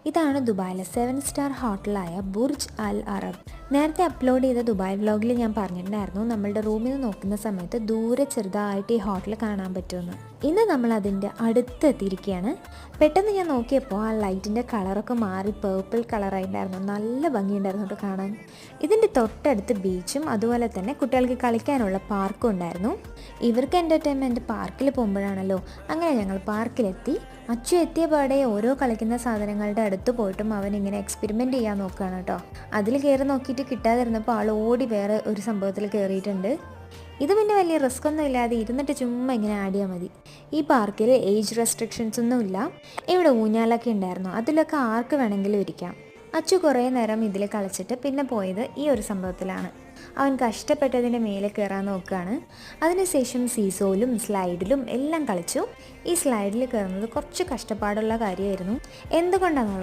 ഇതാണ് ദുബായിലെ 7 star ഹോട്ടലായ Burj Al Arab. നേരത്തെ അപ്ലോഡ് ചെയ്ത ദുബായ് വ്ലോഗിൽ ഞാൻ പറഞ്ഞിട്ടുണ്ടായിരുന്നു നമ്മളുടെ റൂമിൽ നിന്ന് നോക്കുന്ന സമയത്ത് ദൂരെ ചെറുതായിട്ട് ഈ ഹോട്ടൽ കാണാൻ പറ്റുമെന്ന്. ഇന്ന് നമ്മൾ അതിൻ്റെ അടുത്തെത്തിയിരിക്കുകയാണ്. പെട്ടെന്ന് ഞാൻ നോക്കിയപ്പോൾ ആ ലൈറ്റിൻ്റെ കളറൊക്കെ മാറി പേർപ്പിൾ കളറായിട്ടുണ്ടായിരുന്നു. നല്ല ഭംഗിയുണ്ടായിരുന്നു കേട്ടോ കാണാൻ. ഇതിൻ്റെ തൊട്ടടുത്ത് ബീച്ചും അതുപോലെ തന്നെ കുട്ടികൾക്ക് കളിക്കാനുള്ള പാർക്കും ഉണ്ടായിരുന്നു. ഇവർക്ക് എൻ്റർടൈൻമെൻറ്റ് പാർക്കിൽ പോകുമ്പോഴാണല്ലോ. അങ്ങനെ ഞങ്ങൾ പാർക്കിലെത്തി. അച്ചു എത്തിയ പാടെ ഓരോ കളിക്കുന്ന സാധനങ്ങളുടെ അടുത്ത് പോയിട്ടും അവൻ ഇങ്ങനെ എക്സ്പെരിമെൻ്റ് ചെയ്യാൻ നോക്കുകയാണ് കേട്ടോ. അതിൽ കയറി നോക്കിയിട്ട് കിട്ടാതിരുന്നപ്പോൾ ആൾ ഓടി വേറെ ഒരു സംഭവത്തിൽ കയറിയിട്ടുണ്ട്. ഇത് പിന്നെ വലിയ റിസ്ക് ഒന്നും ഇല്ലാതെ ഇരുന്നിട്ട് ചുമ്മാ ഇങ്ങനെ ആടിയാൽ മതി. ഈ പാർക്കിൽ ഏജ് റെസ്ട്രിക്ഷൻസ് ഒന്നുമില്ല. ഇവിടെ ഊഞ്ഞാലൊക്കെ ഉണ്ടായിരുന്നു, അതിലൊക്കെ ആർക്ക് വേണമെങ്കിലും ഇരിക്കാം. അച്ചു കുറേ നേരം ഇതിൽ കളിച്ചിട്ട് പിന്നെ പോയത് ഈ ഒരു സംഭവത്തിലാണ്. അവൻ കഷ്ടപ്പെട്ടതിൻ്റെ മേലെ കയറാൻ നോക്കുകയാണ്. അതിനുശേഷം സീസോയിലും സ്ലൈഡിലും എല്ലാം കളിച്ചു. ഈ സ്ലൈഡിൽ കയറുന്നത് കുറച്ച് കഷ്ടപ്പാടുള്ള കാര്യമായിരുന്നു. എന്തുകൊണ്ടാണെന്നുള്ളത്